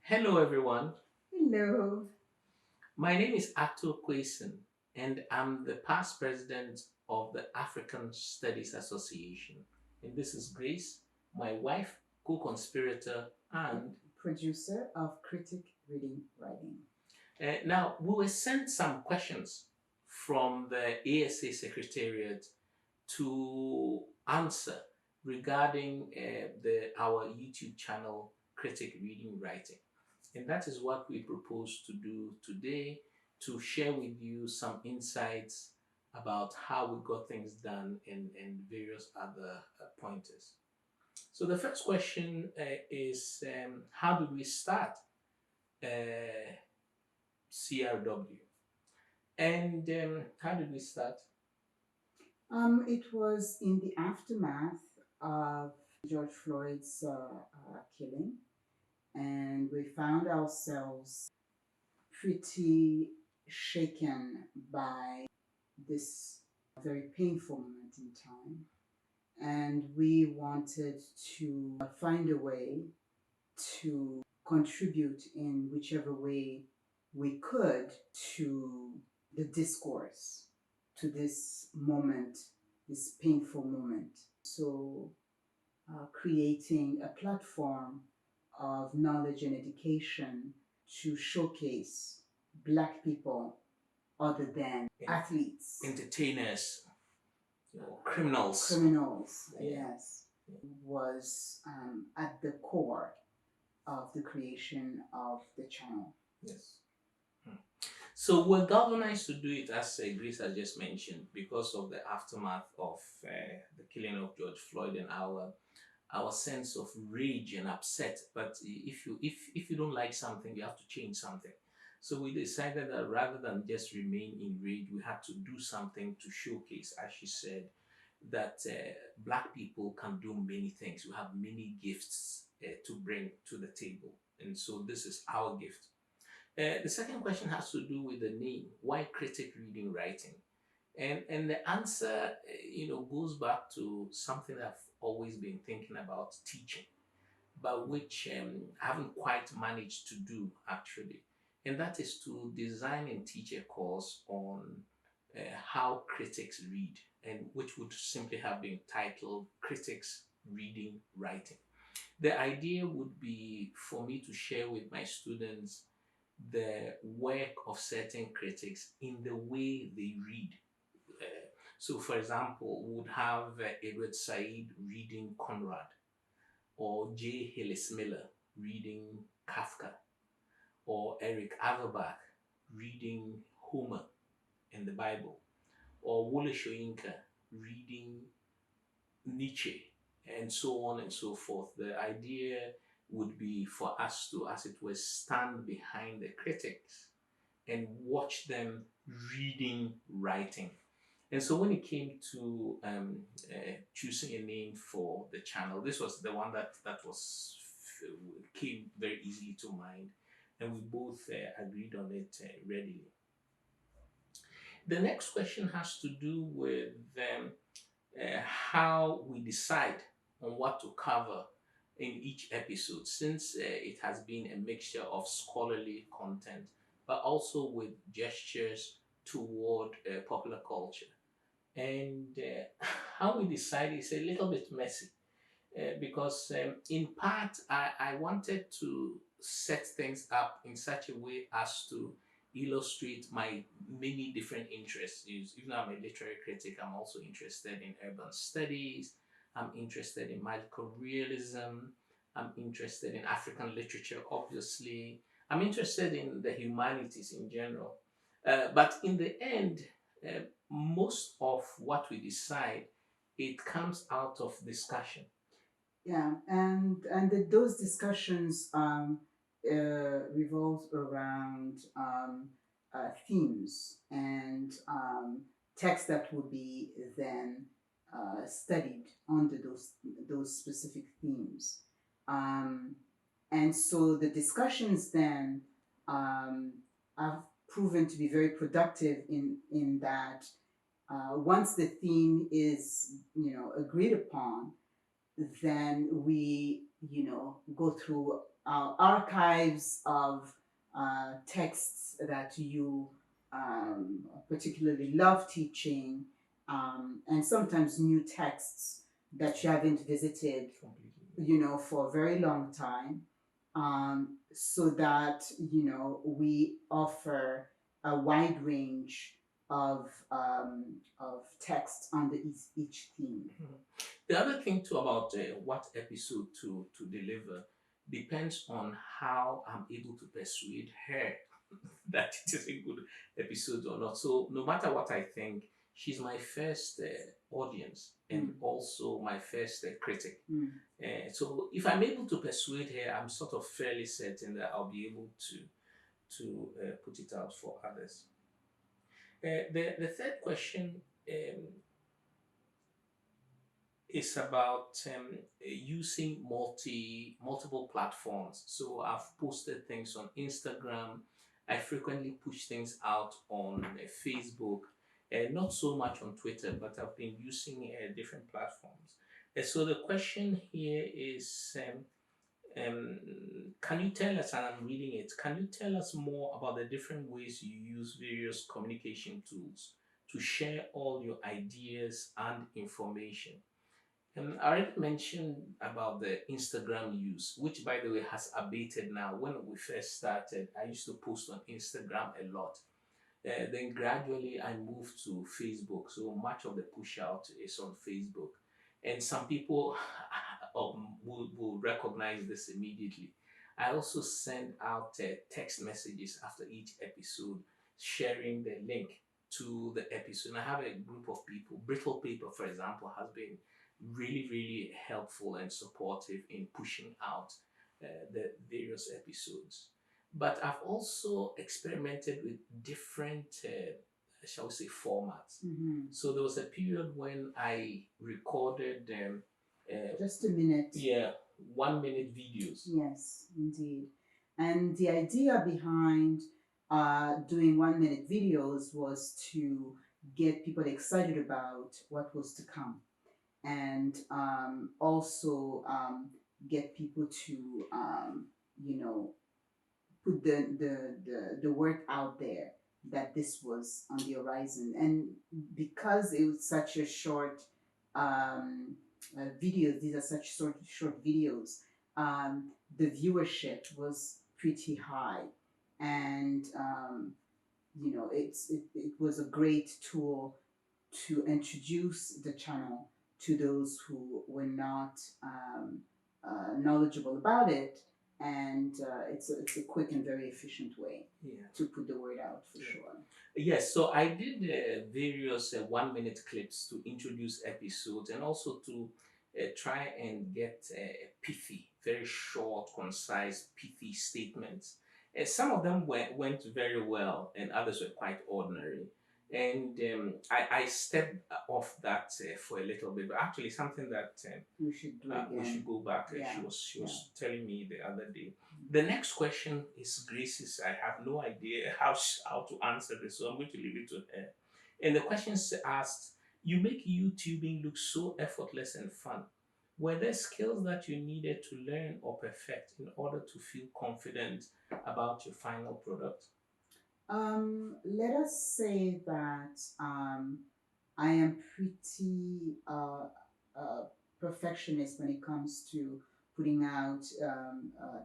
Hello, everyone. Hello. My name is Quayson, and I'm the past president of the African Studies Association. And this is Grace, my wife, co conspirator, and Producer of Critic.Reading.Writing. now we were sent some questions from the ASA Secretariat to answer regarding our YouTube channel, Critic Reading Writing. And that is what we propose to do today, to share with you some insights about how we got things done and various other pointers. So the first question is how did we start CRW? And how did we start? It was in the aftermath of George Floyd's killing, and we found ourselves pretty shaken by this very painful moment in time. And we wanted to find a way to contribute in whichever way we could to the discourse, to this moment, this painful moment. So, creating a platform of knowledge and education to showcase Black people other than athletes, Entertainers, criminals. criminals, Yeah. yes, was at the core of the creation of the channel. Yes. So we're galvanized to do it, as Grace has just mentioned, because of the aftermath of the killing of George Floyd and our sense of rage and upset. But if you don't like something, you have to change something. So we decided that rather than just remain in rage, we had to do something to showcase, as she said, that Black people can do many things. We have many gifts to bring to the table, and so this is our gift. The second question has to do with the name. Why critic reading writing? And the answer, goes back to something I've always been thinking about teaching, but which I haven't quite managed to do actually. And that is to design and teach a course on how critics read, and which would simply have been titled Critics Reading Writing. The idea would be for me to share with my students the work of certain critics in the way they read. So, for example, we would have Edward Said reading Conrad, or J. Hillis Miller reading Kafka, or Eric Averbach reading Homer in the Bible, or Wole Soyinka reading Nietzsche, and so on and so forth. The idea would be for us to, as it were, stand behind the critics and watch them reading writing. And so when it came to choosing a name for the channel, this was the one that was came very easily to mind, and we both agreed on it readily. The next question has to do with how we decide on what to cover in each episode, since it has been a mixture of scholarly content, but also with gestures toward popular culture. And how we decide is a little bit messy because, in part, I wanted to set things up in such a way as to illustrate my many different interests. Even though I'm a literary critic, I'm also interested in urban studies, I'm interested in magical realism, I'm interested in African literature, obviously, I'm interested in the humanities in general. But in the end, uh, most of what we decide, it comes out of discussion. Yeah, and those discussions revolve around themes and texts that would be then studied under those specific themes. Um, and so the discussions then um, have proven to be very productive in that once the theme is agreed upon, then we go through archives of texts that you particularly love teaching, and sometimes new texts that you haven't visited, for a very long time, so that we offer a wide range of text under each theme. The other thing too about what episode to deliver depends on how I'm able to persuade her that it is a good episode or not. So no matter what I think, she's my first audience and also my first critic. So if I'm able to persuade her, I'm sort of fairly certain that I'll be able to put it out for others. The third question is about using multiple platforms. So I've posted things on Instagram. I frequently push things out on Facebook, not so much on Twitter, but I've been using different platforms. So the question here is, um, can you tell us, and I'm reading it, can you tell us more about the different ways you use various communication tools to share all your ideas and information? I already mentioned about the Instagram use, which by the way has abated now. When we first started, I used to post on Instagram a lot. Then gradually I moved to Facebook, so much of the push out is on Facebook. And some people will recognize this immediately. I also send out text messages after each episode, sharing the link to the episode. And I have a group of people. Brittle Paper, for example, has been really, really helpful and supportive in pushing out the various episodes. But I've also experimented with different, shall we say, formats. So there was a period when I recorded Just a minute. yeah, 1 minute videos. Yes, indeed. And the idea behind doing 1 minute videos was to get people excited about what was to come, and also get people to, you know, put the word out there that this was on the horizon. And because it was such a short videos, these are such short videos, the viewership was pretty high. And it was a great tool to introduce the channel to those who were not knowledgeable about it. And it's a quick and very efficient way to put the word out, for sure. Yes, so I did various 1 minute clips to introduce episodes and also to try and get pithy, very short, concise, pithy statements. Some of them went very well and others were quite ordinary. And I stepped off that for a little bit, but actually something that We should do we again. should go back. Yeah, She was telling me the other day. The next question is Grace's. I have no idea how to answer this, so I'm going to leave it to her. And the question asked, "You make YouTubing look so effortless and fun. Were there skills that you needed to learn or perfect in order to feel confident about your final product?" Let us say that I am pretty perfectionist when it comes to putting out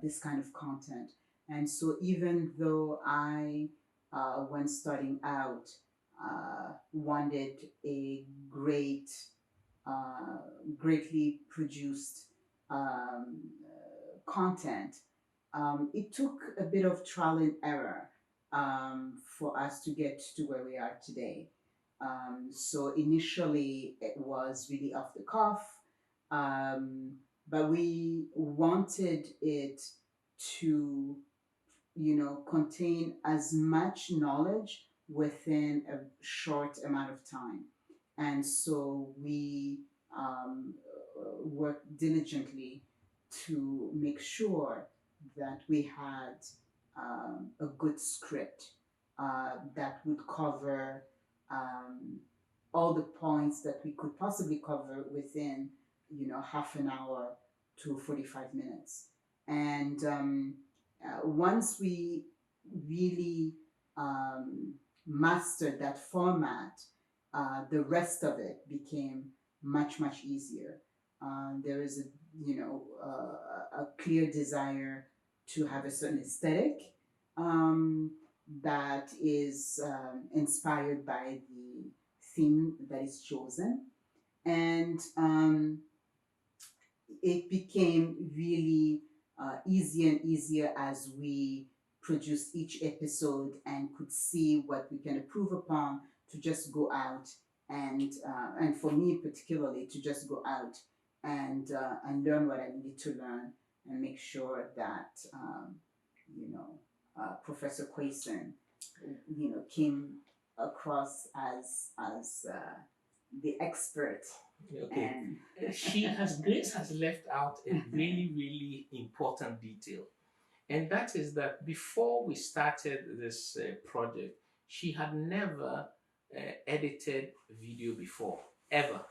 this kind of content. And so, even though I, when starting out, wanted a uh, greatly produced content, it took a bit of trial and error for us to get to where we are today. So initially it was really off the cuff, um, but we wanted it to, contain as much knowledge within a short amount of time. And so we worked diligently to make sure that we had a good script that would cover um, all the points that we could possibly cover within, half an hour to 45 minutes. And once we really mastered that format, the rest of it became much easier. There is a clear desire to have a certain aesthetic um, that is inspired by the theme that is chosen, and it became really easier and easier as we produced each episode and could see what we can improve upon, to just go out and for me particularly, to just go out and learn what I needed to learn, and make sure that you know Professor Quayson came across as the expert. Okay. And Grace has left out a really, really important detail. And that is that before we started this project, she had never edited video before, ever.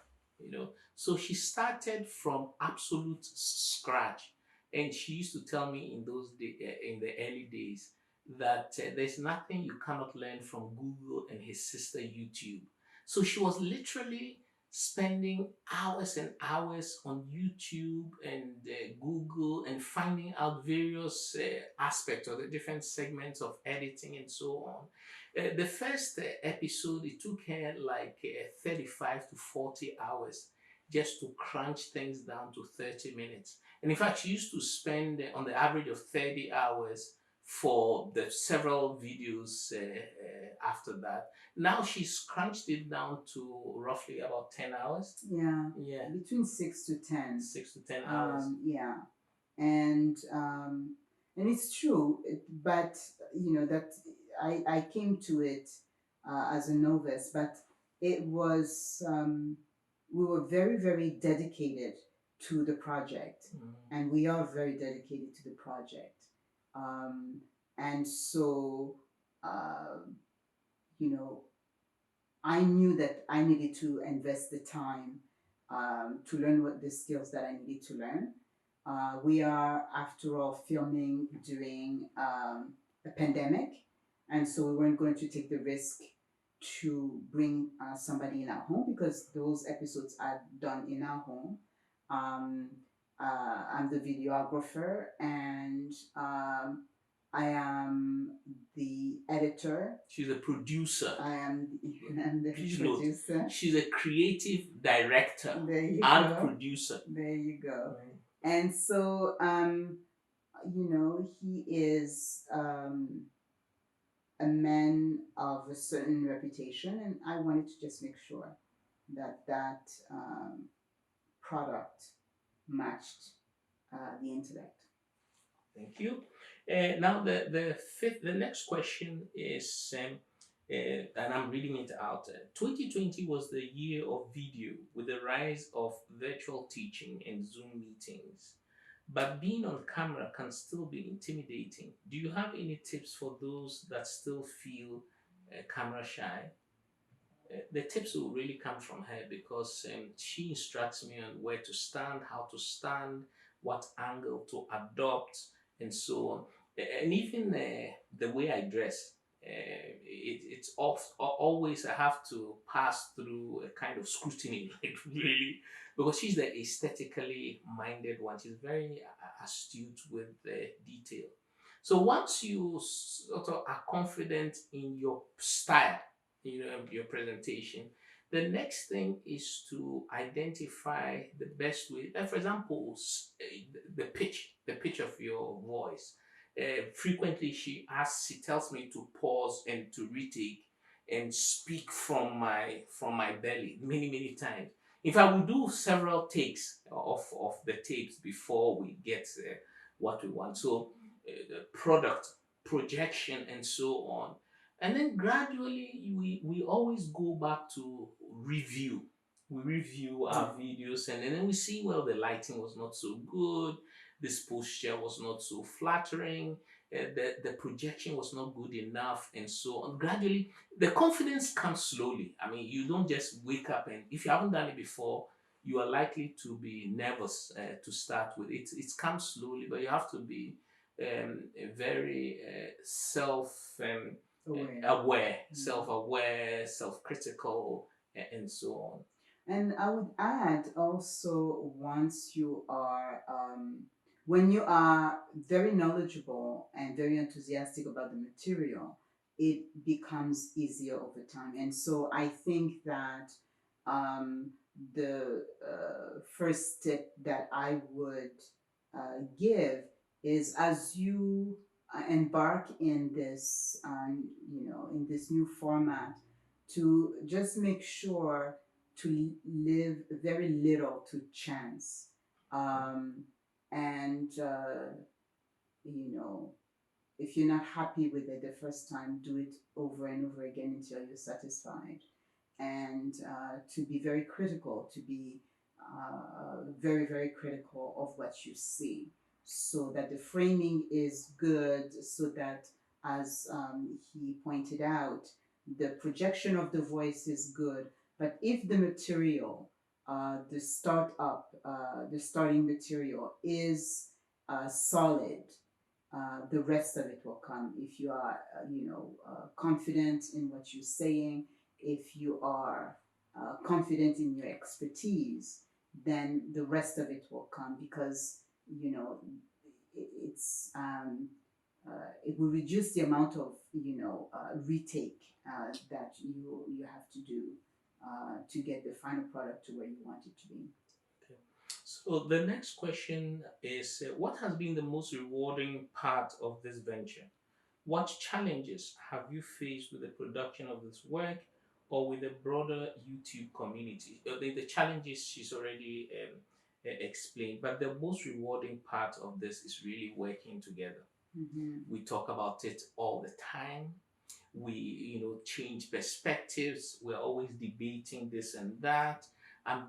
So she started from absolute scratch. And she used to tell me in in the early days, that there's nothing you cannot learn from Google and his sister YouTube. So she was literally spending hours and hours on YouTube and Google, and finding out various aspects of the different segments of editing and so on. The first episode, it took her like 35 to 40 hours just to crunch things down to 30 minutes. And in fact, she used to spend on the average of 30 hours for the several videos after that. Now she's crunched it down to roughly about 10 hours. Yeah, Yeah, between 6 to 10. 6 to 10 hours. Yeah, and it's true, but that I came to it as a novice, but it was we were very dedicated to the project, and we are very dedicated to the project, um, and so uh, you know I knew that I needed to invest the time to learn what the skills that I needed to learn. We are, after all, filming during a pandemic, and so we weren't going to take the risk to bring somebody in our home, because those episodes are done in our home. Um, I'm the videographer, and I am the editor. She's a producer. I'm the Please note, producer. she's a creative director There you and go. producer. There you go. And so, he is a man of a certain reputation, and I wanted to just make sure that product matched the intellect. Thank you. Now the next question is, and I'm reading it out. 2020 was the year of video, with the rise of virtual teaching and Zoom meetings. But being on camera can still be intimidating. Do you have any tips for those that still feel camera shy? The tips will really come from her, because she instructs me on where to stand, how to stand, what angle to adopt, and so on. And even the way I dress, it's always I have to pass through a kind of scrutiny, like really, because she's the aesthetically minded one. She's very astute with detail. So once you sort of are confident in your style, your presentation, the next thing is to identify the best way. For example, the pitch of your voice. Frequently she tells me to pause and to retake and speak from my belly many times. In fact, we do several takes of the tapes before we get what we want. So the product projection and so on. And then gradually, we always go back to review. We review our videos, and then we see, well, the lighting was not so good, this posture was not so flattering, the projection was not good enough, and so on. Gradually, the confidence comes slowly. I mean, you don't just wake up, and if you haven't done it before, you are likely to be nervous to start with. It comes slowly, but you have to be very Aware. aware, Mm. self-aware, self-critical, and so on. And I would add also, once you are, when you are very knowledgeable and very enthusiastic about the material, it becomes easier over time. And so I think that um, the first step that I would give is, as you embark in this, in this new format, to just make sure to live very little to chance. Um, and, you know, if you're not happy with it the first time, do it over and over again until you're satisfied. And to be very critical, to be very, very critical of what you see, so that the framing is good, so that, as he pointed out, the projection of the voice is good. But if the material, the starting material is solid, the rest of it will come. If you are, confident in what you're saying, if you are confident in your expertise, then the rest of it will come, because you know it's it will reduce the amount of retake that you have to do to get the final product to where you want it to be. Okay. So the next question is, what has been the most rewarding part of this venture? What challenges have you faced with the production of this work or with the broader YouTube community? The challenges she's already explained, but the most rewarding part of this is really working together. Mm-hmm. We talk about it all the time. We, change perspectives. We're always debating this and that. I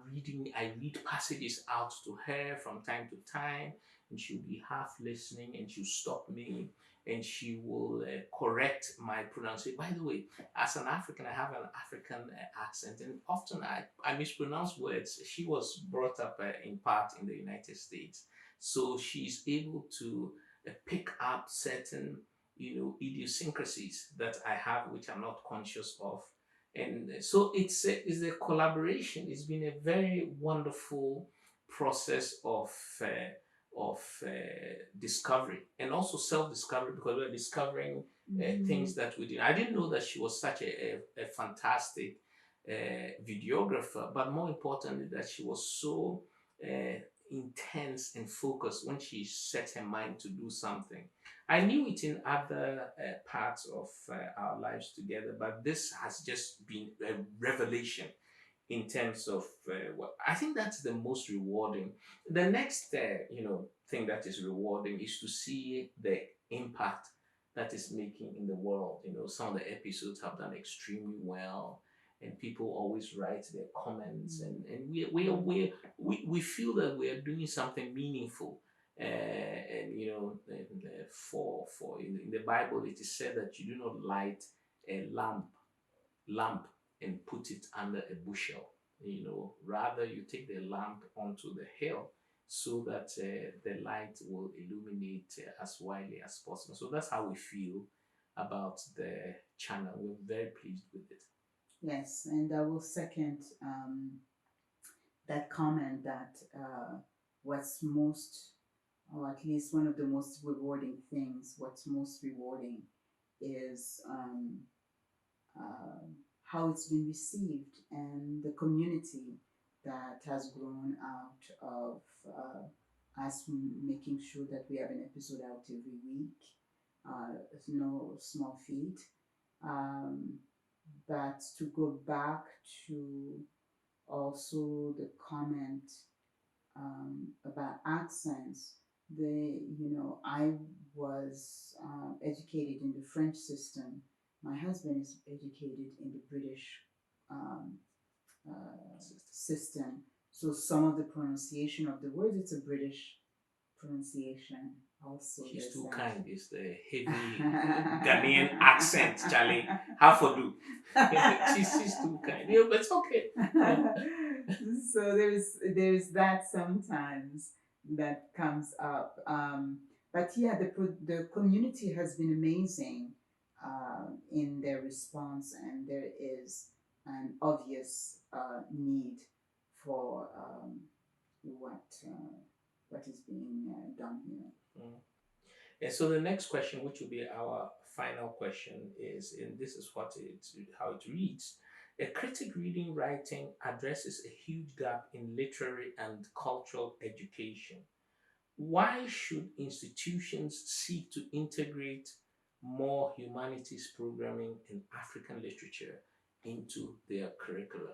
read passages out to her from time to time, and she'll be half listening and she'll stop me and she will correct my pronunciation. By the way, as an African, I have an African accent, and often I mispronounce words. She was brought up in part in the United States, so she's able to pick up certain idiosyncrasies that I have, which I'm not conscious of. And so it's a collaboration. It's been a very wonderful process of discovery and also self-discovery, because we're discovering things that we did. I didn't know that she was such a fantastic videographer, but more importantly, that she was so intense and focused when she set her mind to do something. I knew it in other parts of our lives together, but this has just been a revelation in terms of what I think that's the most rewarding. The next, thing that is rewarding is to see the impact that is making in the world. Some of the episodes have done extremely well, and people always write their comments, and we feel that we are doing something meaningful. And for in the Bible, it is said that you do not light a lamp and put it under a bushel. Rather you take the lamp onto the hill so that the light will illuminate as widely as possible. So that's how we feel about the channel. We're very pleased with it. Yes, and I will second that comment, that what's most, or at least one of the most rewarding things, what's most rewarding is uh, how it's been received, and the community that has grown out of us making sure that we have an episode out every week. It's no small feat. Um, but to go back to also the comment about accents, I was educated in the French system. My husband is educated in the British um, system. So some of the pronunciation of the words, it's a British pronunciation. Also, She's there's too that. kind. It's the heavy Ghanaian accent, Charlie. How for do? She's too kind. Yeah, but it's okay. So there's that sometimes that comes up. But yeah, the community has been amazing in their response, and there is an obvious need for what is being done here. Mm. And so the next question, which will be our final question, is, and this is how it reads: a critic reading writing addresses a huge gap in literary and cultural education. Why should institutions seek to integrate more humanities programming in African literature into their curricula?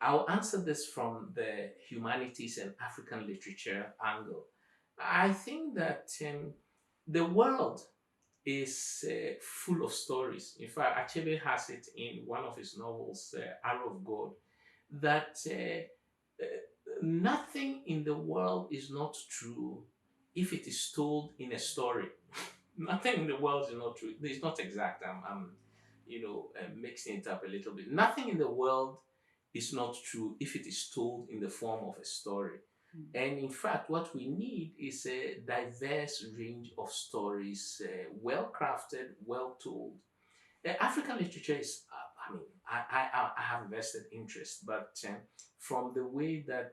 I'll answer this from the humanities and African literature angle. I think that the world is full of stories. In fact, Achebe has it in one of his novels, Arrow of God, that nothing in the world is not true if it is told in a story. Nothing in the world is not true. It's not exact. I'm mixing it up a little bit. Nothing in the world is not true if it is told in the form of a story. And in fact, what we need is a diverse range of stories, well crafted, well told. African literature is, I have a vested interest, but from the way that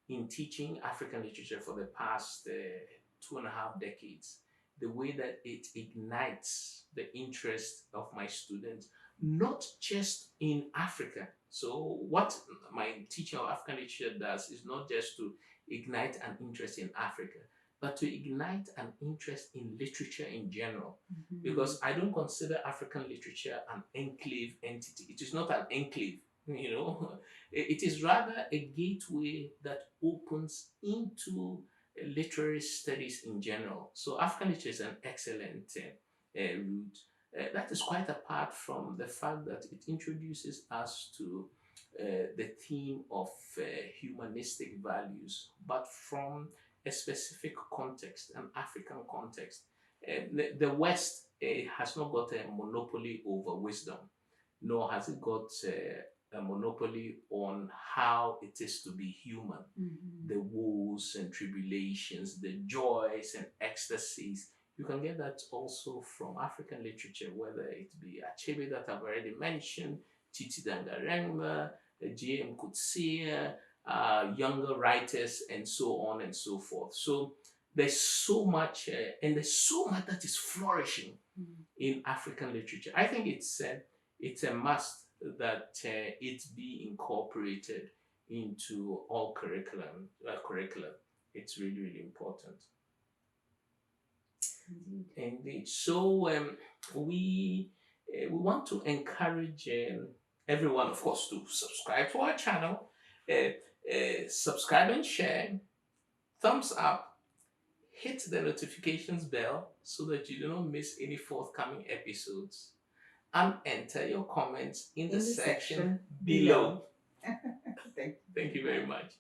in teaching African literature for the past 2.5 decades, the way that it ignites the interest of my students, not just in Africa. So, what my teaching of African literature does is not just to ignite an interest in Africa, but to ignite an interest in literature in general, because I don't consider African literature an enclave entity. It is not an enclave, you know. It is rather a gateway that opens into literary studies in general. So African literature is an excellent route. That is quite apart from the fact that it introduces us to the theme of humanistic values, but from a specific context, an African context. The West has not got a monopoly over wisdom, nor has it got a monopoly on how it is to be human. The woes and tribulations, the joys and ecstasies. You can get that also from African literature, whether it be Achebe that I've already mentioned, Titi Dangaremba, J.M. Coetzee, younger writers, and so on and so forth. So there's so much, and there's so much that is flourishing in African literature. I think it's a must that it be incorporated into all curriculum. It's really, really important. Indeed. So we want to encourage everyone, of course, to subscribe to our channel, subscribe and share, thumbs up, hit the notifications bell so that you do not miss any forthcoming episodes, and enter your comments in the section below. Thank you. Thank you very much.